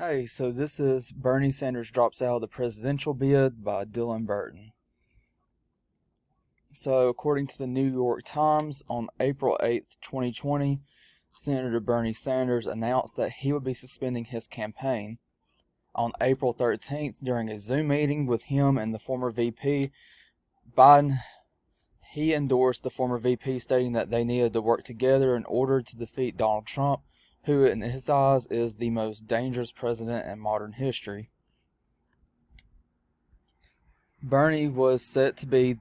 Hey, so this is Bernie Sanders Drops Out of the Presidential Bid by Dylan Burton. So, according to the New York Times, on April 8th, 2020, Senator Bernie Sanders announced that he would be suspending his campaign. On April 13th, during a Zoom meeting with him and the former VP, Biden, he endorsed the former VP, stating that they needed to work together in order to defeat Donald Trump, who in his eyes is the most dangerous president in modern history. Bernie was set to be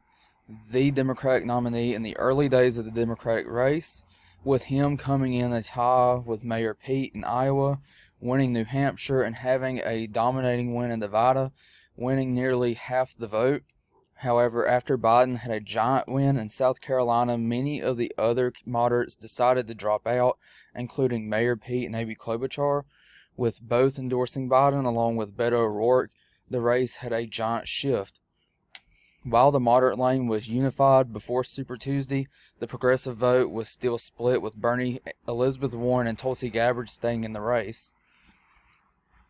the Democratic nominee in the early days of the Democratic race, with him coming in a tie with Mayor Pete in Iowa, winning New Hampshire, and having a dominating win in Nevada, winning nearly half the vote. However, after Biden had a giant win in South Carolina, many of the other moderates decided to drop out, including Mayor Pete and Amy Klobuchar, with both endorsing Biden along with Beto O'Rourke. The race had a giant shift. While the moderate lane was unified before Super Tuesday, the progressive vote was still split, with Bernie, Elizabeth Warren, and Tulsi Gabbard staying in the race.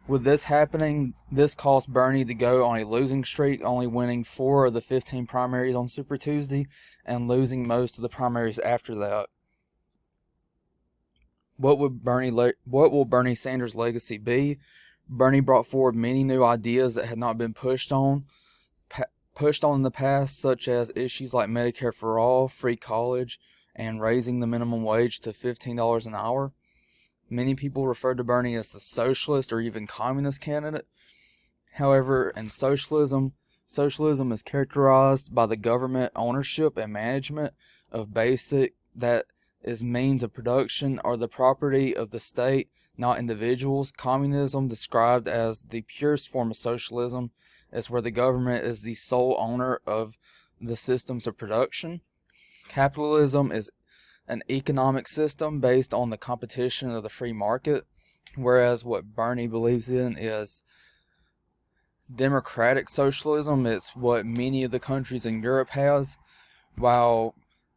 With this happening, this caused Bernie to go on a losing streak, only winning 4 of the 15 primaries on Super Tuesday and losing most of the primaries after that. What will Bernie Sanders' legacy be? Bernie brought forward many new ideas that had not been pushed on in the past, such as issues like Medicare for all, free college, and raising the minimum wage to $15 an hour. Many people referred to Bernie as the socialist or even communist candidate. However, in socialism is characterized by the government ownership and management of basic, that is, means of production, or the property of the state, not individuals. Communism, described as the purest form of socialism, is where the government is the sole owner of the systems of production. Capitalism is an economic system based on the competition of the free market, whereas what Bernie believes in is democratic socialism. It's what many of the countries in Europe has. While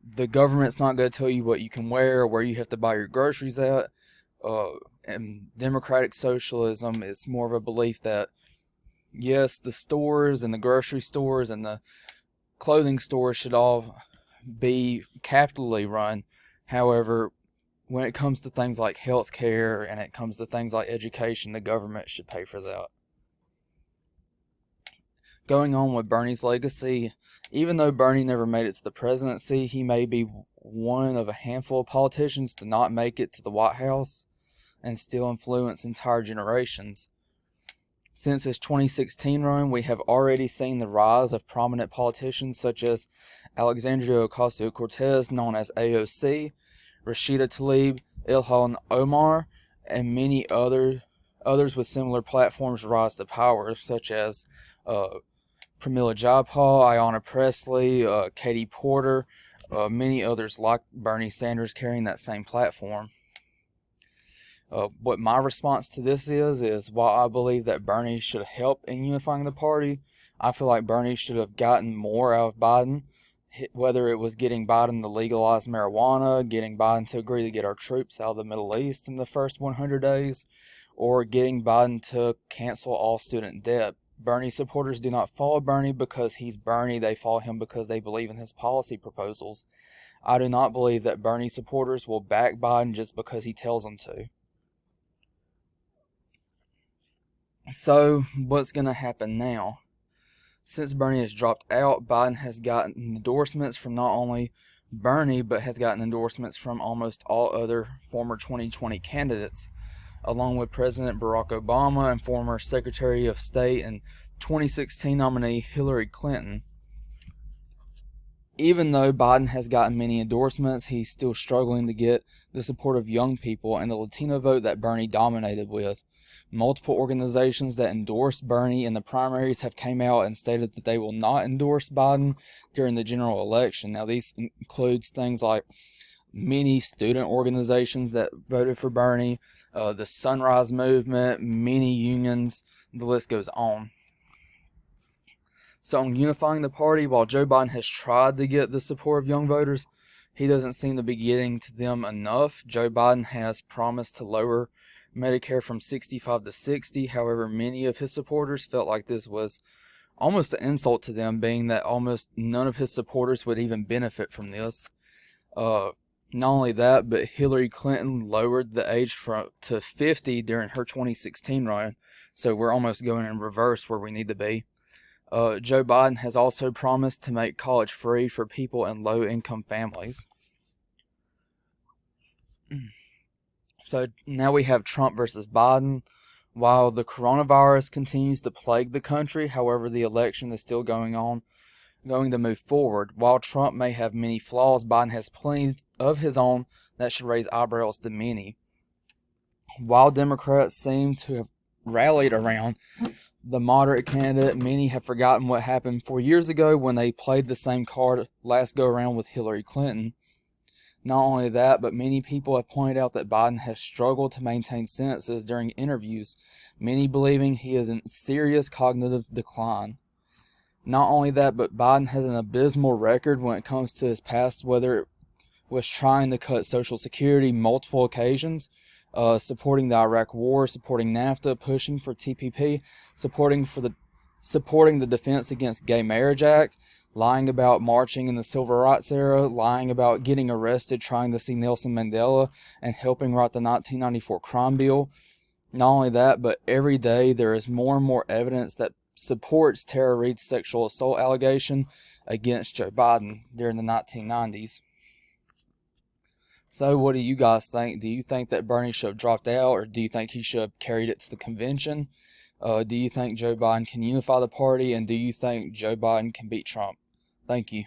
the government's not going to tell you what you can wear or where you have to buy your groceries at, and democratic socialism is more of a belief that yes, the stores and the grocery stores and the clothing stores should all be capitally run. However, when it comes to things like healthcare and it comes to things like education, the government should pay for that. Going on with Bernie's legacy, even though Bernie never made it to the presidency, he may be one of a handful of politicians to not make it to the White House and still influence entire generations. Since his 2016 run, we have already seen the rise of prominent politicians such as Alexandria Ocasio-Cortez, known as AOC, Rashida Tlaib, Ilhan Omar, and many others with similar platforms rise to power, such as Pramila Jayapal, Ayanna Pressley, Katie Porter, many others like Bernie Sanders carrying that same platform. What my response to this is while I believe that Bernie should help in unifying the party, I feel like Bernie should have gotten more out of Biden, whether it was getting Biden to legalize marijuana, getting Biden to agree to get our troops out of the Middle East in the first 100 days, or getting Biden to cancel all student debt. Bernie supporters do not follow Bernie because he's Bernie. They follow him because they believe in his policy proposals. I do not believe that Bernie supporters will back Biden just because he tells them to. So, what's going to happen now? Since Bernie has dropped out, Biden has gotten endorsements from not only Bernie, but has gotten endorsements from almost all other former 2020 candidates, along with President Barack Obama and former Secretary of State and 2016 nominee Hillary Clinton. Even though Biden has gotten many endorsements, he's still struggling to get the support of young people and the Latino vote that Bernie dominated with. Multiple organizations that endorsed Bernie in the primaries have came out and stated that they will not endorse Biden during the general election. Now, these includes things like many student organizations that voted for Bernie, the Sunrise Movement, many unions, the list goes on. So on unifying the party, while Joe Biden has tried to get the support of young voters, he doesn't seem to be getting to them enough. Joe Biden has promised to lower Medicare from 65 to 60. However, many of his supporters felt like this was almost an insult to them, being that almost none of his supporters would even benefit from this. Not only that, but Hillary Clinton lowered the age to 50 during her 2016 run, so we're almost going in reverse where we need to be. Joe Biden has also promised to make college free for people in low-income families. So now we have Trump versus Biden. While the coronavirus continues to plague the country, however, the election is still going to move forward. While Trump may have many flaws, Biden has plenty of his own that should raise eyebrows to many. While Democrats seem to have rallied around the moderate candidate, many have forgotten what happened 4 years ago when they played the same card last go around with Hillary Clinton. Not only that, but many people have pointed out that Biden has struggled to maintain sentences during interviews, many believing he is in serious cognitive decline. Not only that, but Biden has an abysmal record when it comes to his past, whether it was trying to cut Social Security multiple occasions, supporting the Iraq War, supporting NAFTA, pushing for TPP, supporting the Defense Against Gay Marriage Act, lying about marching in the Civil Rights era, lying about getting arrested, trying to see Nelson Mandela, and helping write the 1994 crime bill. Not only that, but every day there is more and more evidence that supports Tara Reade's sexual assault allegation against Joe Biden during the 1990s. So what do you guys think? Do you think that Bernie should have dropped out, or do you think he should have carried it to the convention? Do you think Joe Biden can unify the party, and do you think Joe Biden can beat Trump? Thank you.